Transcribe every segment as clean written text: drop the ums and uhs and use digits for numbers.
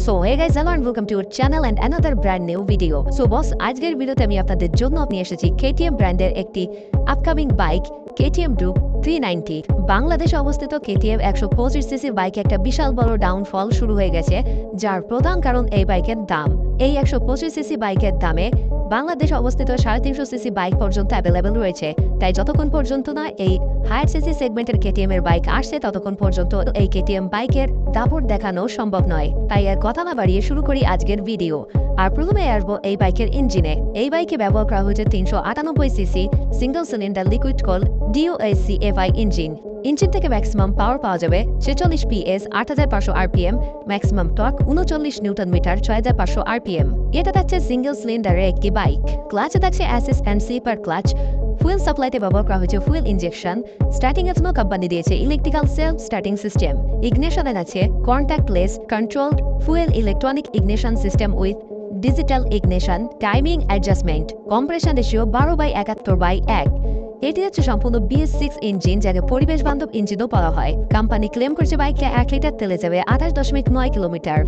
So hey guys, hello and welcome to our channel and another brand new video. So boss, আজকের ভিডিওতে আমি আপনাদের জন্য নিয়ে এসেছি KTM ব্র্যান্ডের একটি আপকামিং বাইক KTM Duke 390। বাংলাদেশে অবস্থিত KTM 125 সিসি বাইকে একটা বিশাল বড় ডাউনফল শুরু হয়ে গেছে, যার প্রধান কারণ এই বাইকের দাম। এই 125 সিসি বাইকের দামে বাংলাদেশে অবস্থিত 350 সিসি বাইক পর্যন্ত অ্যাভেলেবেল রয়েছে। তাই যতক্ষণ পর্যন্ত না এই হায়ার সিসি সেগমেন্টের KTM এর বাইক আসছে ততক্ষণ পর্যন্ত এই KTM বাইকের দাপট দেখানো সম্ভব নয়। তাই আর কথা না বাড়িয়ে শুরু করি আজকের ভিডিও। আর প্রথমে আসবো এই বাইকের ইঞ্জিনে। এই বাইকে ব্যবহার করা হয়েছে 398 cc single cylinder liquid cooled DOAC FI engine. Engine থেকে ম্যাক্সিমাম পাওয়ার পাওয়া যাবে 46 PS 8500 RPM, maximum torque 39 newton metre 6500 RPM। এটা থাকছে সিঙ্গেল সিলিন্ডারের একটি বাইক। ক্লাচে থাকছে assist and slipper clutch. Fuel সাপ্লাইতে ব্যবহার করা হয়েছে ফুয়েল ইনজেকশন। স্টার্টিং এর জন্য কোম্পানি দিয়েছে ইলেকট্রিক্যাল সেলফ স্টার্টিং সিস্টেম। ইগনিশনে আছে contactless controlled fuel electronic ignition system with digital ignition timing adjustment. Compression ratio 12/71/1। এটি হচ্ছে সম্পূর্ণ BS6 ইঞ্জিন, যাকে পরিবেশ বান্ধব ইঞ্জিনও বলা হয়। কোম্পানি ক্লেম করছে বাইকটা 1 লিটার তেলে যাবে 28.9 কিলোমিটার।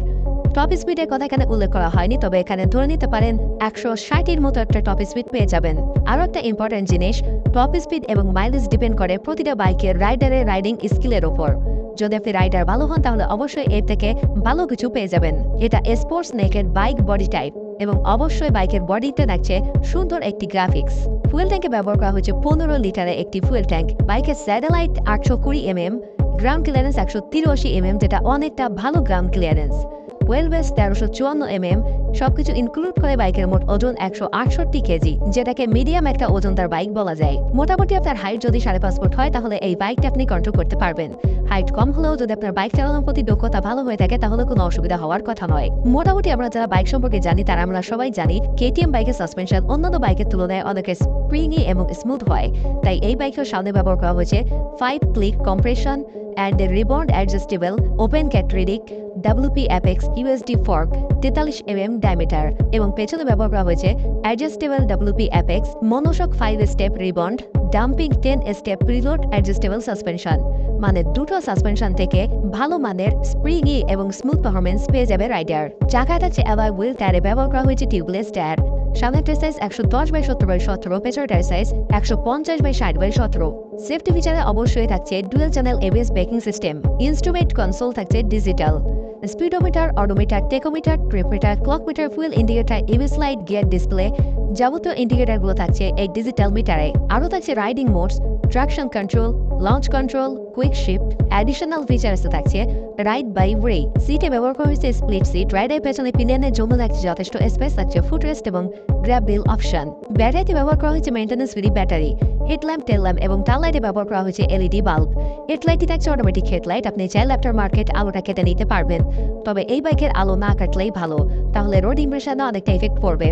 টপ স্পিডের কথা এখানে উল্লেখ করা হয়নি, তবে এখানে ধরে নিতে পারেন 160-এর মতো একটা টপ স্পিড পেয়ে যাবেন। আরও একটা ইম্পর্টেন্ট জিনিস, টপ স্পিড এবং মাইলেজ ডিপেন্ড করে প্রতিটা বাইকের রাইডারের রাইডিং স্কিলের ওপর। যদি আপনি রাইডার ভালো হন তাহলে অবশ্যই এর থেকে ভালো কিছু পেয়ে যাবেন। এটা স্পোর্টস নেকের বাইক বডি টাইপ এবং অবশ্যই বাইকের বডিতে থাকছে সুন্দর একটি গ্রাফিক্স। ফুয়েল ট্যাঙ্কে ব্যবহার করা হয়েছে 15 লিটারের একটি ফুয়েল ট্যাঙ্ক। বাইকের satellite 820 mm, ground clearance 183 mm, যেটা অনেকটা ভালো ground clearance. Well base 1354 mm। সবকিছু ইনক্লুড করে বাইকের মোট ওজন 168 কেজি, যেটাকে মিডিয়াম একটা ওজনদার বাইক বলা যায়। মোটামুটি আপনার হাইট যদি 5.5 ফুট হয় তাহলে এই বাইকটা আপনি কন্ট্রোল করতে পারবেন। হাইট কম হলেও যদি আপনার বাইক চালানোর প্রতি দক্ষতা ভালো হয়ে থাকে তাহলে কোনো অসুবিধা হওয়ার কথা নয়। মোটামুটি আমরা যারা বাইক সম্পর্কে জানি তারা আমরা সবাই জানি KTM বাইকের সাসপেনশন অন্যান্য বাইকের তুলনায় অনেক স্প্রিংই এবং স্মুথ হয়। তাই এই বাইকের সামনে ব্যবহার করা হয়েছে 5 click compression and a ribbon adjustable open cataract WP Apex USD fork 43 mm diameter এবং পেছনে ব্যবহার করা হয়েছে adjustable WP Apex monoshock 5 step ribbon dumping 10 step preload adjustable suspension। মানে দুটো সাসপেনশন থেকে ভালো মানের স্প্রিংই এবং স্মুথ পারফরমেন্স পেয়ে যাবে রাইডার। চাকায় থাকছে অ্যালয় হুইল, টায়ারে ব্যবহার করা হয়েছে টিউবলেস টায়ার। সামনের টায়ার সাইজ 110/70/17, পেছনের টায়ার সাইজ 150/60/17। সেফটি ফিচারে অবশ্যই থাকছে dual channel ABS braking system. Instrument console থাকছে digital. Speedometer, odometer, tachometer, trip meter, clock meter, fuel indicator, ABS light, gear display, যাবতীয় ইন্ডিকেটরগুলো থাকছে এই ডিজিটাল মিটারে। আরও থাকছে riding modes, traction control, launch control, quick shift. Additional ফিচার্সে থাকছে রাইড বাই ওয়ে। সিটে ব্যবহার করা হয়েছে স্প্লিট সিট। রাইডের পেছনে পিলিয়নের জন্য থাকছে যথেষ্ট স্পেস, থাকছে ফুটরেস্ট এবং গ্র্যাব রিল অপশন। ব্যাটারিতে ব্যবহার করা হয়েছে মেইনটেন্যান্স ফ্রি ব্যাটারি। হেডল্যাম্প, টেল ল্যাম্প এবং টাল লাইটে ব্যবহার করা হয়েছে LED বাল্ব। হেডলাইটটি থাকছে অটোমেটিক হেডলাইট। আপনি চাইলে আফটার মার্কেট আলোটা কেটে নিতে পারবেন, তবে এই বাইকের আলো না কাটলেই ভালো, তাহলে রোড ইমপ্রেশনে অনেকটা ইফেক্ট পড়বে।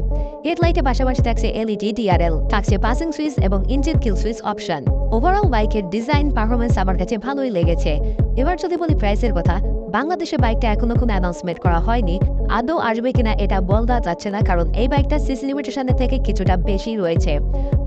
হেডলাইটের পাশাপাশি থাকছে LED DRL, থাকছে পাসিং সুইচ এবং ইঞ্জিন কিল সুইচ অপশন। ওভারঅল বাইকের ডিজাইন পারফরমেন্স আমার কাছে ভালোই লেগেছে। এবার যদি বলি প্রাইসের কথা, বাংলাদেশে বাইকটা এখনো কোনো অ্যানাউন্সমেন্ট করা হয়নি। আদৌ আসবে কিনা এটা বলা যাচ্ছে না, কারণ এই বাইকটা সিসি লিমিটেশনের থেকে কিছুটা বেশি রয়েছে,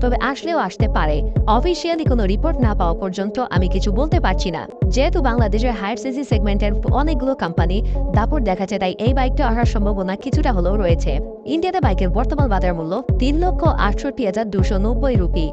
তবে আসলেও আসতে পারে। অফিসিয়ালি কোনো রিপোর্ট না পাওয়া পর্যন্ত আমি কিছু বলতে পারছি না। যেহেতু বাংলাদেশের হায়ার সিসি সেগমেন্টের অনেকগুলো কোম্পানি দাপট দেখাচ্ছে, তাই এই বাইকটা আসার সম্ভাবনা কিছুটা হলেও রয়েছে। ইন্ডিয়াতে বাইকের বর্তমান বাজার মূল্য 3,68,290 রুপি।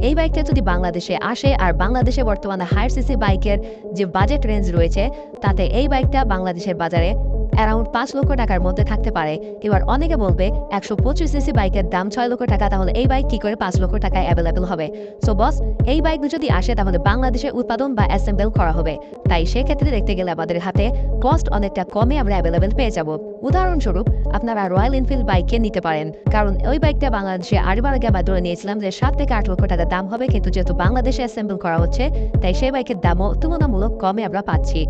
এই বাইকটা যদি বাংলাদেশে আসে, আর বাংলাদেশে বর্তমানে হায়ার সিসি বাইকের যে বাজেট রেঞ্জ রয়েছে তাতে এই বাইকটা বাংলাদেশের বাজারে অ্যারাউন্ড 5 লক্ষ টাকার মধ্যে থাকতে পারে। এবার অনেকে বলবে 125 সিসি বাইকের দাম 6 লক্ষ টাকা, তাহলে এই বাইক কি করে 5 লক্ষ টাকায় অ্যাভেলেবেল হবে? সো বস, এই বাইক যদি আসে তাহলে বাংলাদেশে উৎপাদন বা অ্যাসেম্বল করা হবে। তাই সেক্ষেত্রে দেখতে গেলে আমাদের হাতে কস্ট অনেকটা কমে আমরা অ্যাভেলেবেল পেয়ে যাব। উদাহরণস্বরূপ আপনারা রয়্যাল এনফিল্ড বাইককে নিতে পারেন, কারণ ওই বাইকটা বাংলাদেশে আরবার আগে আমরা ধরে নিয়েছিলাম যে 7 থেকে 8 লক্ষ টাকা দাম হবে, কিন্তু যেহেতু বাংলাদেশে অ্যাসেম্বল করা হচ্ছে তাই সেই বাইকের দামও তুলনামূলক কমে আমরা পাচ্ছি।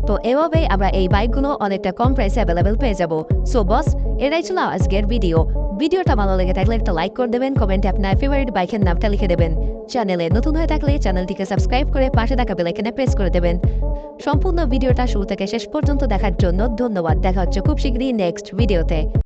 তো এভাবেই আমরা এই বাইকগুলো অনেকটা কম প্রাইসে অ্যাভেলেবেল পেয়ে যাব। সো বস, এটাই ছিল আজকের ভিডিও। ভিডিওটা ভালো লেগে থাকলে একটা লাইক করে দেবেন, কমেন্টে আপনার ফেভারিট বাইকের নামটা লিখে দেবেন। চ্যানেলে নতুন হয়ে থাকলে চ্যানেলটিকে সাবস্ক্রাইব করে পাশে থাকা বেল আইকনে প্রেস করে দেবেন। সম্পূর্ণ ভিডিওটা শুরু থেকে শেষ পর্যন্ত দেখার জন্য ধন্যবাদ। দেখা হচ্ছে খুব শীঘ্রই নেক্সট ভিডিওতে।